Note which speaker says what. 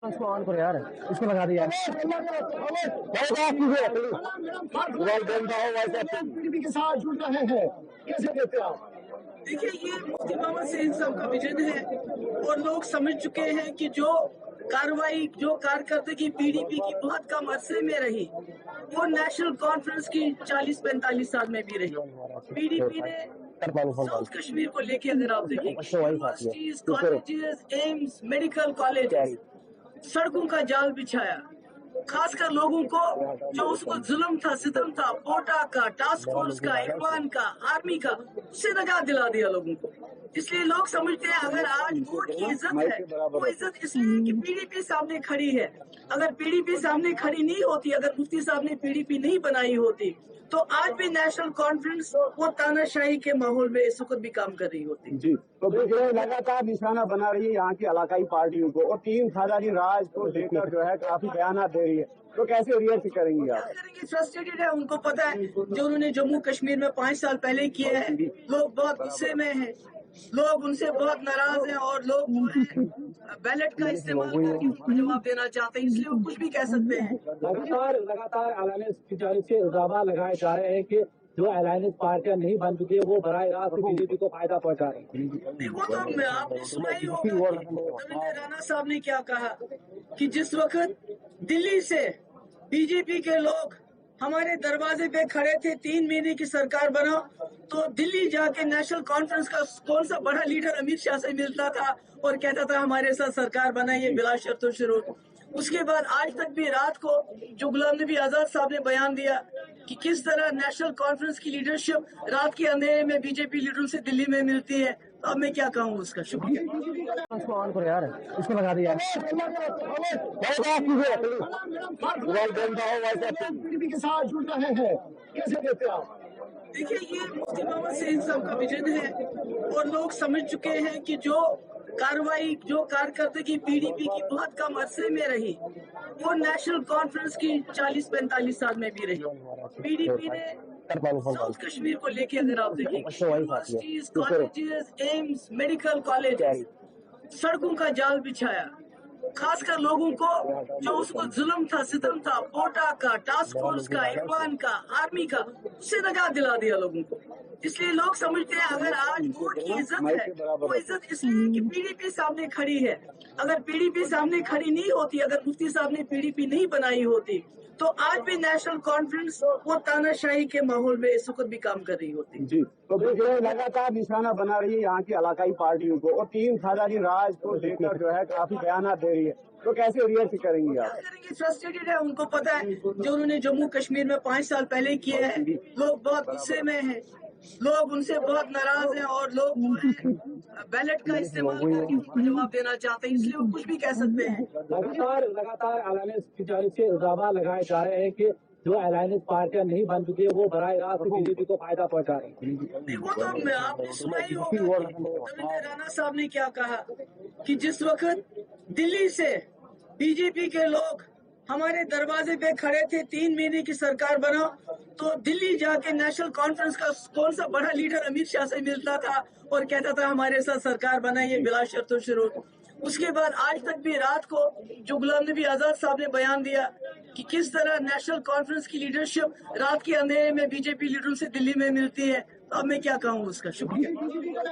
Speaker 1: इसको ऑन करो यार, इसको लगा दिया।
Speaker 2: पीडीपी के साथ जुड़ रहे हैं, कैसे देते आप?
Speaker 3: देखिए, ये मुफ्ती मोहम्मद सईद साहब का विजन है और लोग समझ चुके हैं कि जो कार्रवाई, जो कारकर्दगी पीडीपी की बहुत कम अरसे में रही, वो नेशनल कॉन्फ्रेंस की 40-45 साल में भी रही। पीडीपी ने साउथ कश्मीर को लेके अगर आप देखें, universities, colleges, AIIMS, medical colleges, सड़कों का जाल बिछाया, खासकर लोगों को जो उसको जुल्म था, सितम था, कोटा का, टास्क फोर्स का, इरफान का, आर्मी का, उससे नजात दिला दिया लोगों को। इसलिए लोग समझते हैं अगर आज वोट की इज्जत है, वो इज्जत इसलिए कि पीडीपी सामने खड़ी है। अगर पीडीपी सामने खड़ी नहीं होती, अगर मुफ्ती साहब ने पीडीपी नहीं बनाई होती, तो आज भी नेशनल कॉन्फ्रेंस वो तानाशाही के माहौल में इस वक्त भी काम कर रही होती।
Speaker 2: जी, तो देख रहे हैं लगातार निशाना बना रही है यहाँ की इलाकाई पार्टियों को, और टीम खाजानी राज को लेकर जो है काफी बयान दे रही है, तो कैसे रिएक्ट करेंगे आप?
Speaker 3: करेंगे, फ्रस्ट्रेटेड है, उनको पता है जो उन्होंने जम्मू कश्मीर में 5 साल पहले किए हैं, लोग बहुत गुस्से में हैं, लोग उनसे बहुत नाराज हैं और लोग जो है बैलेट का इस्तेमाल करके उनको जवाब देना चाहते हैं, इसलिए वो कुछ भी कह सकते हैं।
Speaker 4: लगातार अलायंस की जानिब से इल्जाम लगाए जा रहे हैं कि जो अलायंस पार्टियां नहीं बन चुकी है वो बराह रास्त बीजेपी को फायदा पहुंचा रही है।
Speaker 3: वो तो आपने सुना ही होगा कि राणा साहब ने क्या कहा कि जिस वक्त दिल्ली से बीजेपी के लोग हमारे दरवाजे पे खड़े थे, 3 महीने की सरकार बना, तो दिल्ली जाके नेशनल कॉन्फ्रेंस का कौन सा बड़ा लीडर अमित शाह से मिलता था और कहता था हमारे साथ सरकार बनाइए बिला शर्तो शुरू। उसके बाद आज तक भी रात को जो गुलाम नबी आजाद साहब ने बयान दिया कि किस तरह नेशनल कॉन्फ्रेंस की लीडरशिप रात के अंधेरे में बीजेपी लीडरों से दिल्ली में मिलती है, तो अब मैं क्या कहूँ उसका। शुक्रिया।
Speaker 1: इसको ऑन करो यार, इसको लगा दिया।
Speaker 2: पीडीपी के साथ जुड़ रहे हैं, कैसे देते आप?
Speaker 3: देखिए, ये मुफ्ती मोहम्मद सईद साहब का विजन है और लोग समझ चुके हैं कि जो कार्रवाई, जो कारकर्दगी पीडीपी की बहुत कम अरसे में रही, वो नेशनल कॉन्फ्रेंस की 40-45 साल में भी रही। पीडीपी ने साउथ कश्मीर को लेके अगर आप देखें, universities, colleges, AIIMS, medical colleges, सड़कों का जाल बिछाया, खासकर लोगों को जो उसको जुल्म था, सितम था, कोटा का, टास्क फोर्स का, इरफान का, आर्मी का, उससे नजात दिला दिया लोगों को। इसलिए लोग समझते हैं अगर आज वोट की इज्जत है, वो इज्जत इसलिए कि पीडीपी सामने खड़ी है। अगर पीडीपी सामने खड़ी नहीं होती, अगर मुफ्ती साहब ने पीडीपी नहीं बनाई होती, तो आज भी नेशनल कॉन्फ्रेंस वो तानाशाही के माहौल में इस वक्त भी काम कर रही होती।
Speaker 2: जी, तो देख रहे हैं लगातार निशाना बना रही है यहाँ की इलाकाई पार्टियों को, और टीम खाजानी राज को लेकर जो है काफी बयान दे रही है, तो कैसे रिएक्ट करेंगे आप?
Speaker 3: करेंगे, फ्रस्ट्रेटेड है, उनको पता है जो उन्होंने जम्मू कश्मीर में 5 साल पहले किए हैं, लोग बहुत गुस्से में हैं, लोग उनसे बहुत नाराज हैं और लोग जो है बैलेट का इस्तेमाल करके उनको जवाब देना चाहते हैं, इसलिए वो कुछ भी कह सकते हैं।
Speaker 4: लगातार अलायंस की जानिब से इल्जाम लगाए जा रहे हैं कि जो अलायंस पार्टियां नहीं बन चुकी है वो बराह रास्त बीजेपी को फायदा पहुंचा रही है।
Speaker 3: वो तो आपने सुना ही होगा कि राणा साहब ने क्या कहा कि जिस वक्त दिल्ली से बीजेपी के लोग हमारे दरवाजे पे खड़े थे, 3 महीने की सरकार बना, तो दिल्ली जाके नेशनल कॉन्फ्रेंस का कौन सा बड़ा लीडर अमित शाह से मिलता था और कहता था हमारे साथ सरकार बनाइए बिला शर्तो शुरू। उसके बाद आज तक भी रात को जो गुलाम नबी आजाद साहब ने बयान दिया कि किस तरह नेशनल कॉन्फ्रेंस की लीडरशिप रात के अंधेरे में बीजेपी लीडरों से दिल्ली में मिलती है, तो अब मैं क्या कहूँ उसका। शुक्रिया।